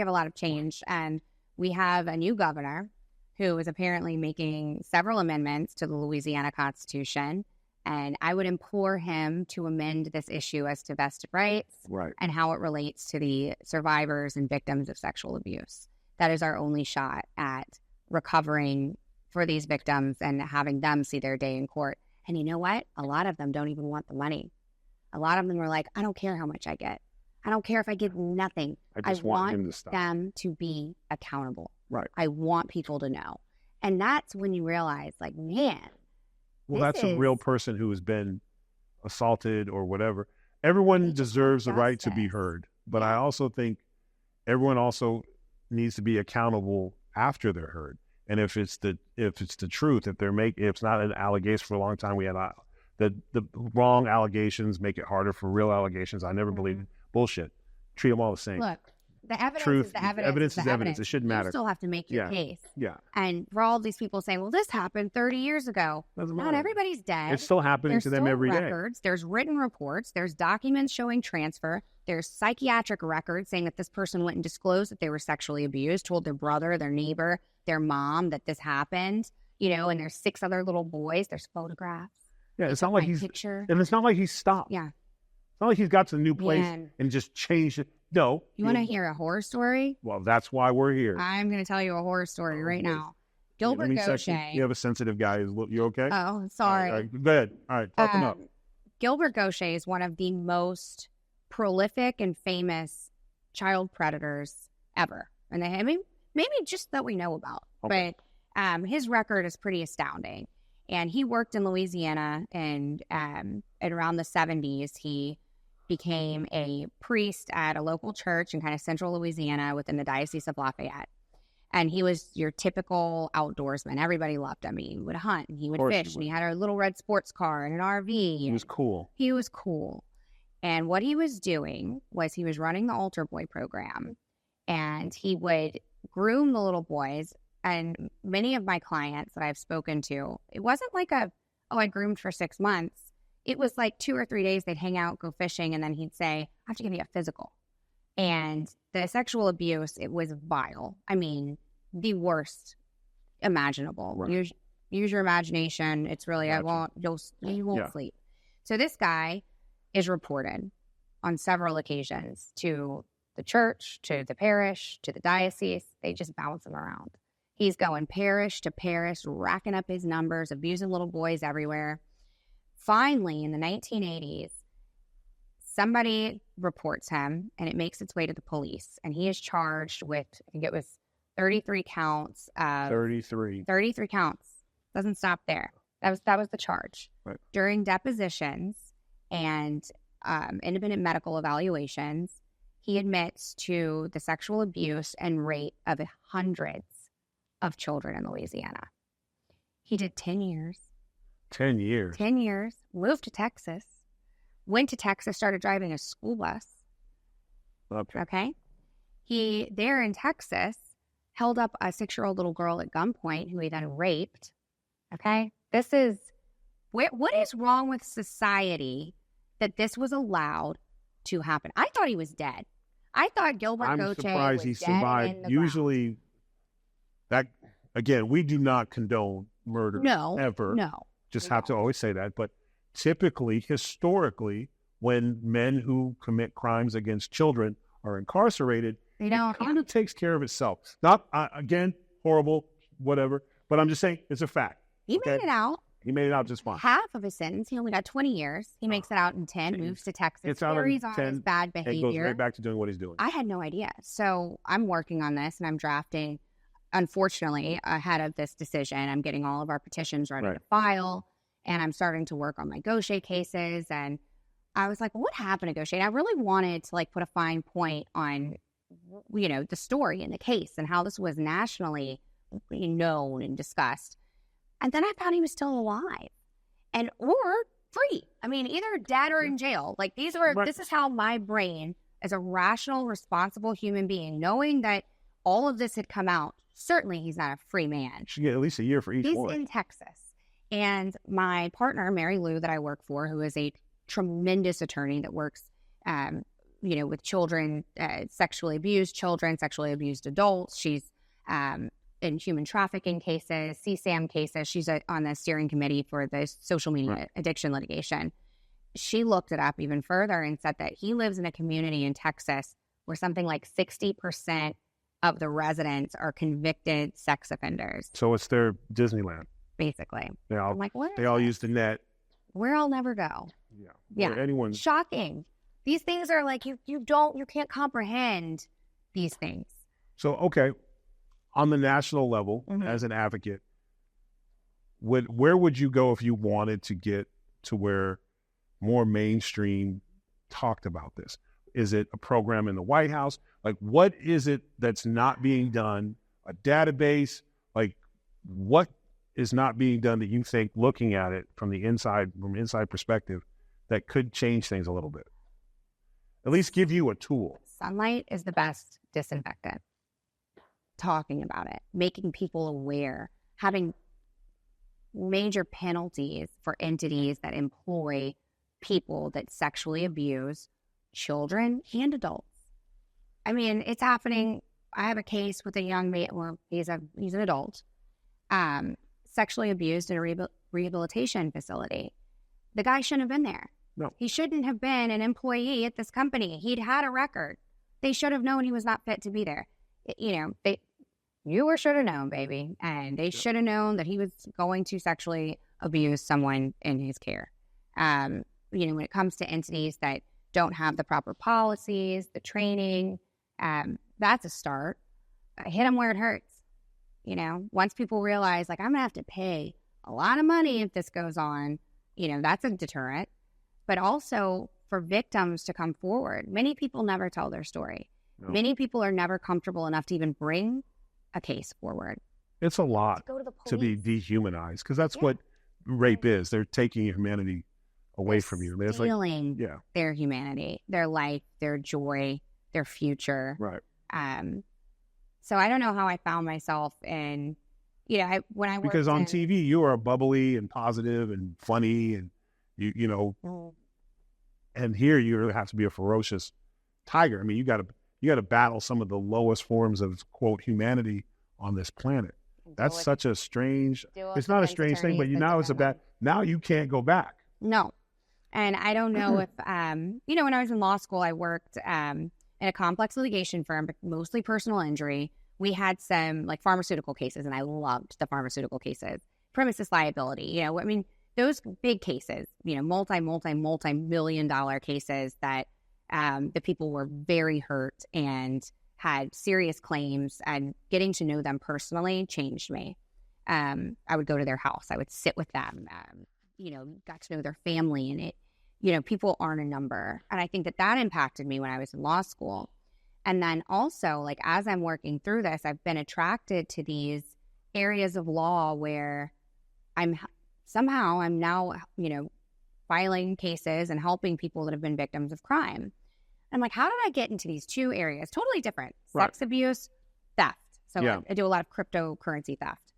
a lot of change, and we have a new governor who is apparently making several amendments to the Louisiana Constitution. And I would implore him to amend this issue as to vested rights and how it relates to the survivors and victims of sexual abuse. That is our only shot at recovering for these victims and having them see their day in court. And you know what? A lot of them don't even want the money. A lot of them are like, I don't care how much I get. I don't care if I get nothing. I want them to be accountable. Right. I want people to know. And that's when you realize, like, man, well, that's a real person who has been assaulted or whatever. Everyone deserves the right to be heard. But I also think everyone also needs to be accountable after they're heard. And if it's the truth, if it's not an allegation for a long time, we had the wrong allegations make it harder for real allegations. I never believed bullshit. Treat them all the same. Look, the evidence is the evidence. Evidence is evidence. It shouldn't matter. You still have to make your case. Yeah. And for all of these people saying, well, this happened 30 years ago. Not everybody's dead. It's still happening to them every day. There's records. There's written reports. There's documents showing transfer. There's psychiatric records saying that this person went and disclosed that they were sexually abused, told their brother, their neighbor, their mom that this happened, and there's 6 other little boys. There's photographs. Yeah, it's not like he's stopped. Yeah. It's not like he's got to a new place and just changed it. No. You want to hear a horror story? Well, that's why we're here. I'm going to tell you a horror story right now. Gilbert Gaucher. You have a sensitive guy. You okay? Oh, sorry. All right, go ahead. All right, toughen up. Gilbert Gaucher is one of the most prolific and famous child predators ever. And maybe just that we know about. Okay. But his record is pretty astounding. And he worked in Louisiana, and at around the 70s, he became a priest at a local church in kind of central Louisiana within the Diocese of Lafayette. And he was your typical outdoorsman. Everybody loved him. He would hunt, and he would fish, and he had a little red sports car and an RV. He was cool. He was cool. And what he was doing was he was running the altar boy program, and he would groom the little boys. And many of my clients that I've spoken to, it wasn't like I groomed for 6 months. It was like 2 or 3 days they'd hang out, go fishing, and then he'd say, I have to give you a physical. And the sexual abuse, it was vile. I mean, the worst imaginable. Right. Use your imagination. It's really, you won't sleep. So this guy is reported on several occasions to the church, to the parish, to the diocese. They just bounce him around. He's going parish to parish, racking up his numbers, abusing little boys everywhere. Finally, in the 1980s, somebody reports him, and it makes its way to the police. And he is charged with, I think it was 33 counts. 33 counts. Doesn't stop there. That was the charge. Right. During depositions and independent medical evaluations, he admits to the sexual abuse and rape of hundreds of children in Louisiana. He did 10 years. 10 years. 10 years. Moved to Texas. Went to Texas, started driving a school bus. Okay. He, there in Texas, held up a 6-year-old little girl at gunpoint who he then raped. Okay. This is, what is wrong with society that this was allowed to happen? I thought he was dead. I thought Gilbert Gaucher was surprised he survived. Usually, that, again, we do not condone murder ever. No. Just have to always say that. But typically, historically, when men who commit crimes against children are incarcerated, it kind of takes care of itself. Not, again, horrible, whatever, but I'm just saying it's a fact. He made it out. He made it out just fine. Half of his sentence, he only got 20 years. He makes it out in 10, moves to Texas, carries on his bad behavior. And goes right back to doing what he's doing. I had no idea. So I'm working on this and I'm drafting, unfortunately, ahead of this decision. I'm getting all of our petitions ready to file, and I'm starting to work on my Gaucher cases. And I was like, well, what happened to Gaucher? And I really wanted to like put a fine point on, you know, the story and the case and how this was nationally known and discussed. And then I found he was still alive and or free. I mean, either dead or in jail. Like this is how my brain, as a rational, responsible human being, knowing that all of this had come out, certainly he's not a free man. Should get at least a year for each boy. He's in Texas. And my partner, Mary Lou, that I work for, who is a tremendous attorney that works, you know, with children, sexually abused children, sexually abused adults. She's in human trafficking cases, CSAM cases. She's on the steering committee for the social media addiction litigation. She looked it up even further and said that he lives in a community in Texas where something like 60% of the residents are convicted sex offenders. So it's their Disneyland. Basically. I'm like, what? They all use the net. Where I'll never go. Yeah. Anyone. Shocking. These things are like, you can't comprehend these things. So, okay. On the national level, as an advocate, where would you go if you wanted to get to where more mainstream talked about this? Is it a program in the White House? Like, what is it that's not being done? A database? Like, what is not being done that you think, looking at it from inside perspective, that could change things a little bit? At least give you a tool. Sunlight is the best disinfectant. Talking about it, making people aware, having major penalties for entities that employ people that sexually abuse children and adults. I mean, it's happening. I have a case with a young man, well, he's an adult, sexually abused in a rehabilitation facility. The guy shouldn't have been there. No. He shouldn't have been an employee at this company. He'd had a record. They should have known he was not fit to be there. You know, you should have known, baby. And they should have known that he was going to sexually abuse someone in his care. You know, when it comes to entities that don't have the proper policies, the training, that's a start. Hit them where it hurts. You know, once people realize, like, I'm going to have to pay a lot of money if this goes on, you know, that's a deterrent. But also for victims to come forward. Many people never tell their story. No. Many people are never comfortable enough to even bring a case forward. It's a lot to be dehumanized, because that's what rape is. They're taking humanity away from you. They're stealing their humanity, their life, their joy, their future. Right. So I don't know how I found myself in, you know, when I worked because on TV you are bubbly and positive and funny, and you know, and here you really have to be a ferocious tiger. I mean, you got to battle some of the lowest forms of, quote, humanity on this planet. That's such a strange. It's not a strange thing, but now it's now you can't go back. No. And I don't know if, you know, when I was in law school, I worked in a complex litigation firm, but mostly personal injury. We had some like pharmaceutical cases, and I loved the pharmaceutical cases. Premises liability, you know, I mean, those big cases, you know, multi-million-dollar cases that the people were very hurt and had serious claims, and getting to know them personally changed me. I would go to their house. I would sit with them, you know, got to know their family, and it, you know, people aren't a number. And I think that impacted me when I was in law school. And then also, like, as I'm working through this, I've been attracted to these areas of law where I'm now, you know, filing cases and helping people that have been victims of crime. I'm like, how did I get into these two areas? Totally different. Sex abuse, theft. So I do a lot of cryptocurrency theft.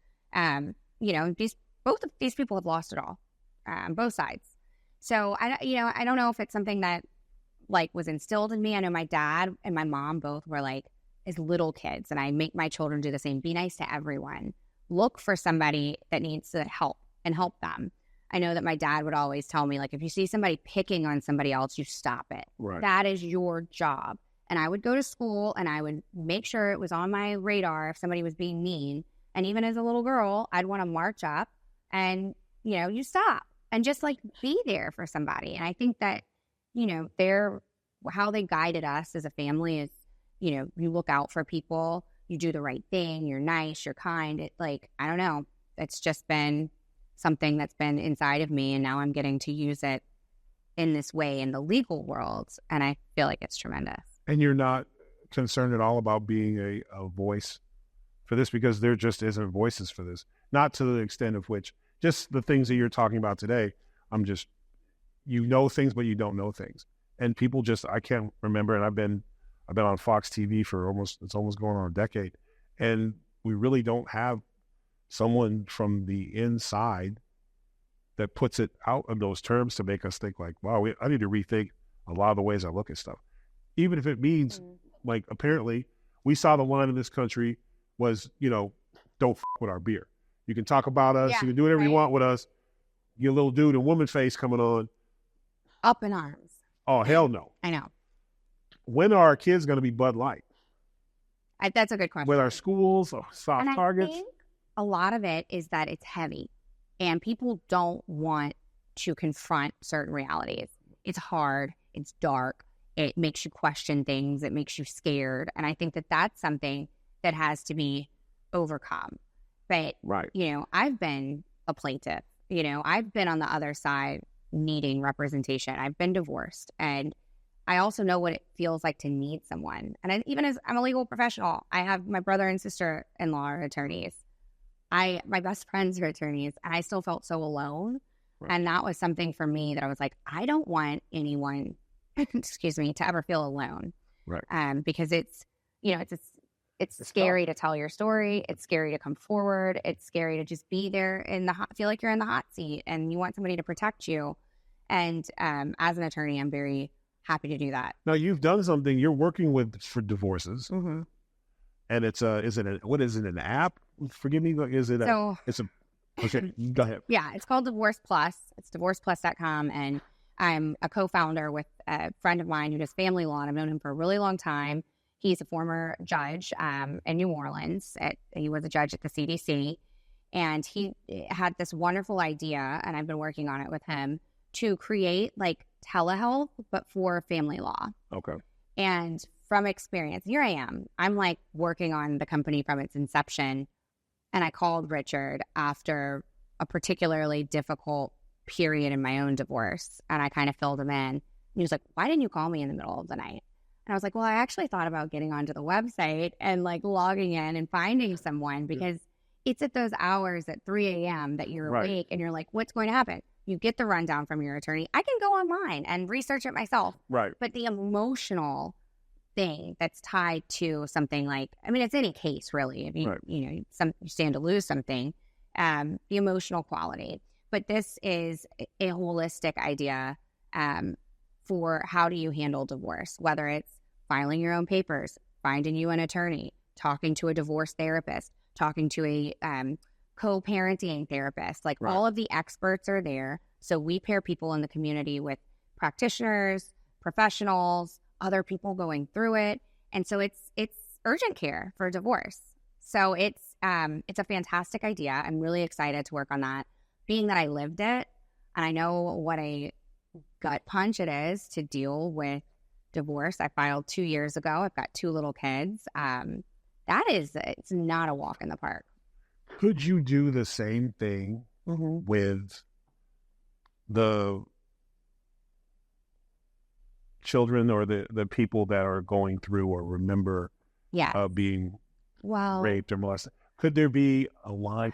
You know, both of these people have lost it all, both sides. So I don't know if it's something that like was instilled in me. I know my dad and my mom both were like, as little kids, and I make my children do the same. Be nice to everyone. Look for somebody that needs to help and help them. I know that my dad would always tell me, like, if you see somebody picking on somebody else, you stop it. Right. That is your job. And I would go to school and I would make sure it was on my radar if somebody was being mean. And even as a little girl, I'd want to march up and, you stop and just like be there for somebody. And I think that, how they guided us as a family is, you look out for people, you do the right thing, you're nice, you're kind. It I don't know. It's just been something that's been inside of me, and now I'm getting to use it in this way in the legal world. And I feel like it's tremendous. And you're not concerned at all about being a voice for this, because there just isn't voices for this. Not to the extent of which, just the things that you're talking about today, you know things, but you don't know things. And people I can't remember, and I've been on Fox TV for it's almost going on a decade. And we really don't have someone from the inside that puts it out in those terms to make us think like, wow, I need to rethink a lot of the ways I look at stuff. Even if it means, apparently, we saw the line in this country was, don't f with our beer. You can talk about us. You can do whatever you want with us. Your little dude and woman face coming on. Up in arms. Oh, hell no. I know. When are our kids going to be Bud Light? That's a good question. With our schools or soft targets? I think a lot of it is that it's heavy, and people don't want to confront certain realities. It's hard. It's dark. It makes you question things. It makes you scared. And I think that that's something that has to be overcome. But, I've been a plaintiff. I've been on the other side needing representation. I've been divorced. And I also know what it feels like to need someone. And even as I'm a legal professional, I have my brother and sister-in-law are attorneys. My best friends are attorneys. And I still felt so alone. Right. And that was something for me that I was like, I don't want anyone to ever feel alone. Right. Because it's scary to tell your story. It's scary to come forward. It's scary to just be there feel like you're in the hot seat and you want somebody to protect you. And as an attorney, I'm very happy to do that. Now you've done something. You're working for divorces, and it's what is it? An app? Forgive me. Is it? Okay. Go ahead. Yeah, it's called Divorce Plus. It's divorceplus.com, and I'm a co-founder with a friend of mine who does family law, and I've known him for a really long time. He's a former judge in New Orleans. He was a judge at the CDC, and he had this wonderful idea, and I've been working on it with him, to create telehealth, but for family law. Okay. And from experience, here I am. I'm working on the company from its inception, and I called Richard after a particularly difficult period in my own divorce, and I kind of filled him in. He was like, "Why didn't you call me in the middle of the night?" And I was like, well, I actually thought about getting onto the website and logging in and finding someone, because it's at those hours at 3 a.m. that you're awake and you're like, what's going to happen? You get the rundown from your attorney. I can go online and research it myself. Right. But the emotional thing that's tied to something it's any case really. If you, you stand to lose something, the emotional quality. But this is a holistic idea for how do you handle divorce, whether it's filing your own papers, finding you an attorney, talking to a divorce therapist, talking to a co-parenting therapist. All of the experts are there. So we pair people in the community with practitioners, professionals, other people going through it. And so it's urgent care for divorce. So it's a fantastic idea. I'm really excited to work on that. Being that I lived it, and I know what a gut punch it is to deal with divorce. I filed 2 years ago. I've got 2 little kids. It's not a walk in the park. Could you do the same thing with the children or the people that are going through or remember being raped or molested? Could there be a line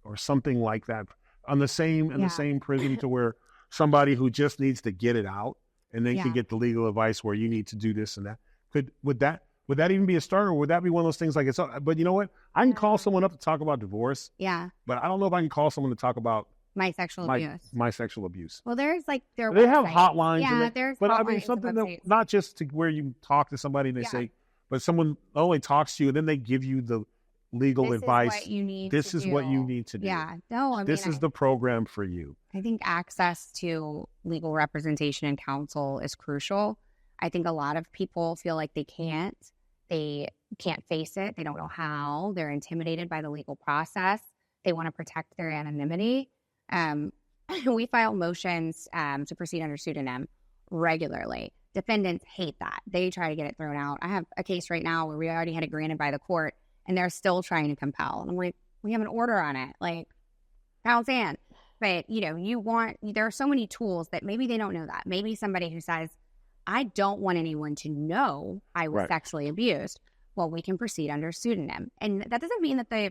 or something like that on the same prison to where somebody who just needs to get it out and they can get the legal advice where you need to do this and that? Would that even be a starter? Or would that be one of those things but you know what? I can call someone up to talk about divorce. Yeah. But I don't know if I can call someone to talk about my sexual abuse. My sexual abuse. Well, there's they have hotlines. Yeah, there's but hotlines something that not just to where you talk to somebody and they say, but someone only talks to you and then they give you the legal advice. This is what you need to do. Yeah. No, this is the program for you. I think access to legal representation and counsel is crucial. I think a lot of people feel like they can't face it. They don't know how. They're intimidated by the legal process. They want to protect their anonymity. We file motions to proceed under pseudonym regularly. Defendants hate that. They try to get it thrown out. I have a case right now where we already had it granted by the court, and they're still trying to compel. And I'm like, we have an order on it. Like, pound sand. But, there are so many tools that maybe they don't know that. Maybe somebody who says, I don't want anyone to know I was sexually abused. Well, we can proceed under pseudonym. And that doesn't mean that the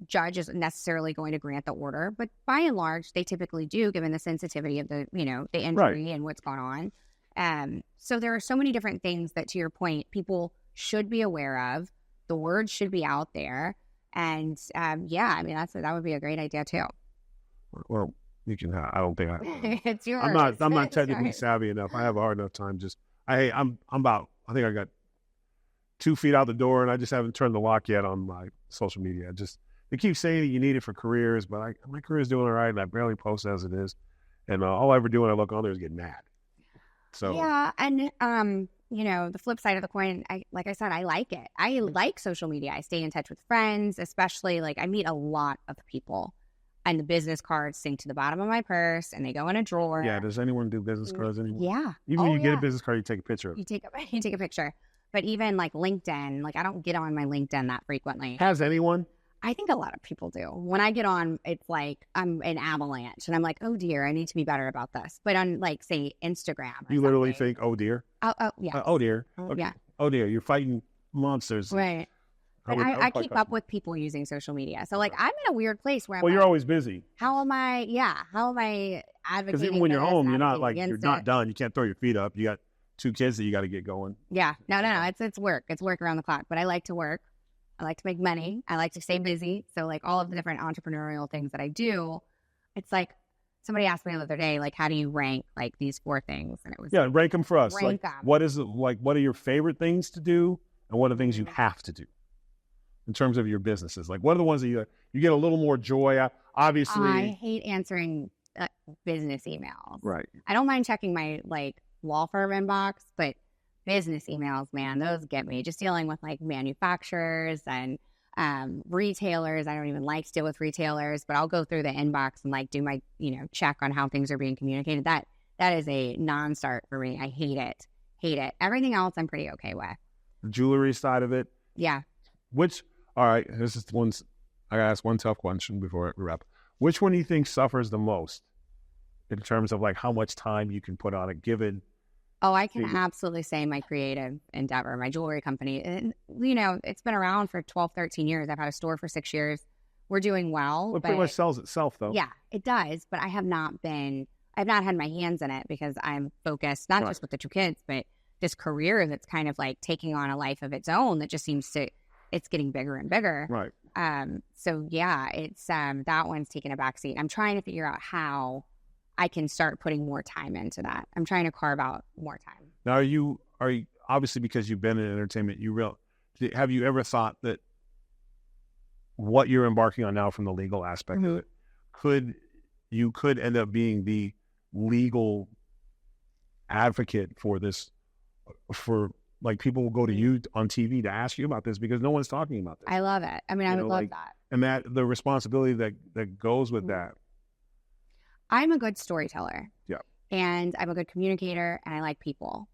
judge is necessarily going to grant the order, but by and large, they typically do, given the sensitivity of the injury and what's going on. So there are so many different things that, to your point, people should be aware of. The word should be out there. And that would be a great idea too. Well, you can. I don't think it's yours. I'm not technically savvy enough. I have a hard enough time. I'm about. I think I got 2 feet out the door, and I just haven't turned the lock yet on my social media. They keep saying that you need it for careers, but my career's doing all right, and I barely post as it is. And all I ever do when I look on there is get mad. So yeah, and the flip side of the coin, like I said, I like it. I like social media. I stay in touch with friends, especially I meet a lot of people. And the business cards sink to the bottom of my purse, and they go in a drawer. Yeah, does anyone do business cards anymore? Yeah. Even when you get a business card, you take a picture of it. You take a picture. But even LinkedIn, I don't get on my LinkedIn that frequently. Has anyone? I think a lot of people do. When I get on, it's like I'm an avalanche, and I'm like, oh dear, I need to be better about this. But on say Instagram, you literally think, oh dear. Oh yeah. Oh dear. Okay. Yeah. Oh dear, you're fighting monsters. Right. But I keep up with people using social media. So I'm in a weird place where you're always busy. How am I advocating? Because even when you're home, you're not done. You can't throw your feet up. You got 2 kids that you got to get going. Yeah. No. It's work. It's work around the clock. But I like to work. I like to make money. I like to stay busy. So all of the different entrepreneurial things that I do, it's somebody asked me the other day, how do you rank these 4 things? And it was rank them for us. Rank them. What is it what are your favorite things to do, and what are the things you have to do in terms of your businesses? What are the ones that you get a little more joy? Obviously, I hate answering business emails. Right. I don't mind checking my law firm inbox, but business emails, man, those get me. Just dealing with manufacturers and retailers. I don't even like to deal with retailers, but I'll go through the inbox and do my check on how things are being communicated. That is a non-start for me. I hate it. Everything else I'm pretty okay with. The jewelry side of it. Yeah. All right, this is I gotta ask one tough question before we wrap. Which one do you think suffers the most in terms of how much time you can put on a given? Oh, I can absolutely say my creative endeavor, my jewelry company. And, it's been around for 12, 13 years. I've had a store for 6 years. We're doing well. It pretty much sells itself, though. Yeah, it does. But I've not had my hands in it because I'm focused, not just with the 2 kids, but this career that's kind of taking on a life of its own that just seems to, it's getting bigger and bigger. Right. So yeah, it's, that one's taking a backseat. I'm trying to figure out how I can start putting more time into that. I'm trying to carve out more time. Now, are you obviously, because you've been in entertainment, have you ever thought that what you're embarking on now from the legal aspect of it could end up being the legal advocate for this, for people will go to you on TV to ask you about this because no one's talking about this. I love it. I mean, I would love that. And that the responsibility that goes with that. I'm a good storyteller. Yeah. And I'm a good communicator, and I like people.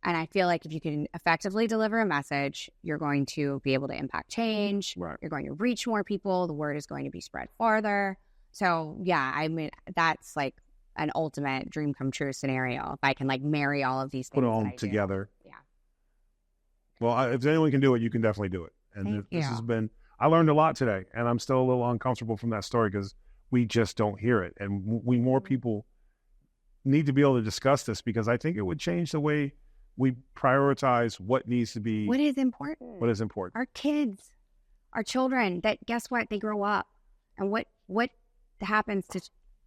And I feel like if you can effectively deliver a message, you're going to be able to impact change. Right. You're going to reach more people. The word is going to be spread farther. So yeah, I mean, that's an ultimate dream come true scenario. If I can marry all of these things. Put it all together. Yeah. Well, if anyone can do it, you can definitely do it. And this has been, I learned a lot today, and I'm still a little uncomfortable from that story because we just don't hear it. And more people need to be able to discuss this because I think it would change the way we prioritize what needs to be. What is important? What is important? Our kids, our children, that guess what? They grow up. And what happens to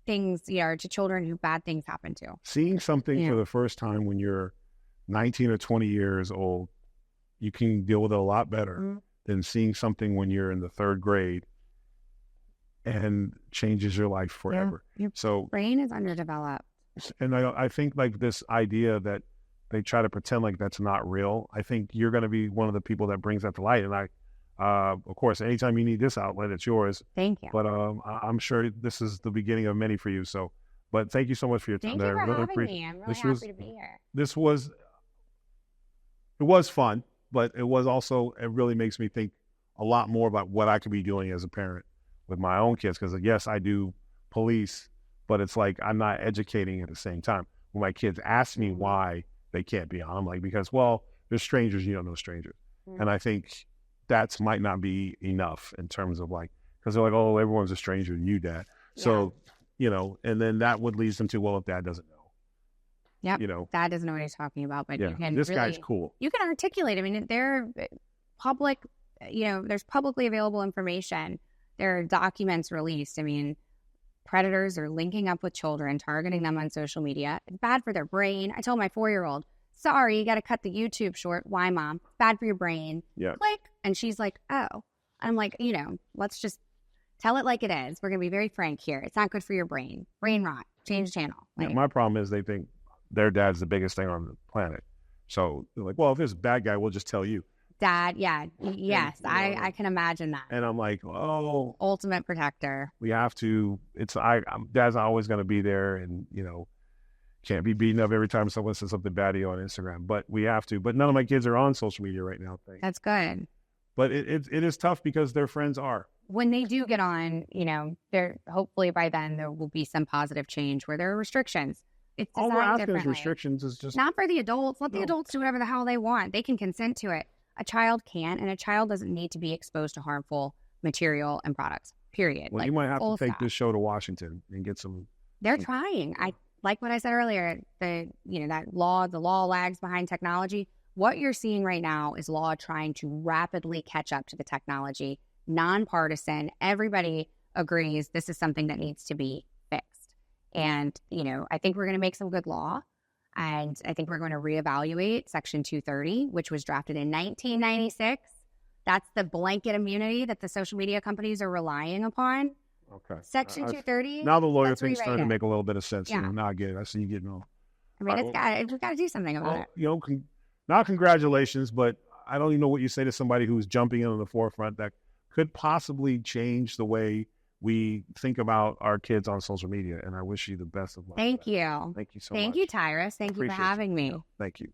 things, to children who bad things happen to? Seeing something for the first time when you're 19 or 20 years old, you can deal with it a lot better than seeing something when you're in the 3rd grade and changes your life forever. Yeah. Your brain is underdeveloped. And I think this idea that they try to pretend that's not real, I think you're going to be one of the people that brings that to light. And Of course, anytime you need this outlet, it's yours. Thank you. But I'm sure this is the beginning of many for you. So, but thank you so much for your time. Thank you for having me. I'm really happy to be here. It was fun, but it really makes me think a lot more about what I could be doing as a parent with my own kids. Because yes, I do police, but it's like I'm not educating at the same time. When my kids ask me why they can't be on, I'm like, because, well, they're strangers, you don't know strangers. And I think that might not be enough in terms of like, because they're like, oh, everyone's a stranger to you, Dad. Yeah. So, and then that would lead them to, well, if Dad doesn't know. Yep. Dad doesn't know what he's talking about, but you can guy's cool. You can articulate. I mean, they're public, there's publicly available information. There are documents released. I mean, predators are linking up with children, targeting them on social media. It's bad for their brain. I told my 4-year-old, sorry, you got to cut the YouTube short. Why, Mom? It's bad for your brain. Yeah. Click. And she's like, oh. I'm like, let's just tell it like it is. We're going to be very frank here. It's not good for your brain. Brain rot. Change channel. Like, my problem is they think their dad's the biggest thing on the planet. So they're like, well, if there's a bad guy, we'll just tell you. Dad, yeah. Yes, I can imagine that. And I'm like, oh. Ultimate protector. We have to. Dad's always going to be there and, can't be beaten up every time someone says something bad to you on Instagram. But we have to. But none of my kids are on social media right now. That's good. But it is tough because their friends are. When they do get on, there hopefully by then there will be some positive change where there are restrictions. It's all we're asking is differently. restrictions is just not for the adults. Let the adults do whatever the hell they want. They can consent to it. A child can't, and a child doesn't need to be exposed to harmful material and products. Period. Well, you might have to take this show to Washington and get some. They're trying. I like what I said earlier. The law lags behind technology. What you're seeing right now is law trying to rapidly catch up to the technology. Nonpartisan. Everybody agrees this is something that needs to be fixed. And I think we're going to make some good law. And I think we're going to reevaluate Section 230, which was drafted in 1996. That's the blanket immunity that the social media companies are relying upon. Okay. Section 230. Now the lawyer thing's starting to make a little bit of sense. Yeah. Now I get it. I see you getting on. I mean, we've got to do something about it. Not congratulations, but I don't even know what you say to somebody who's jumping in on the forefront that could possibly change the way we think about our kids on social media. And I wish you the best of luck. Thank you. Thank you so much. Thank you, Tyrus. Thank you for having me. Thank you.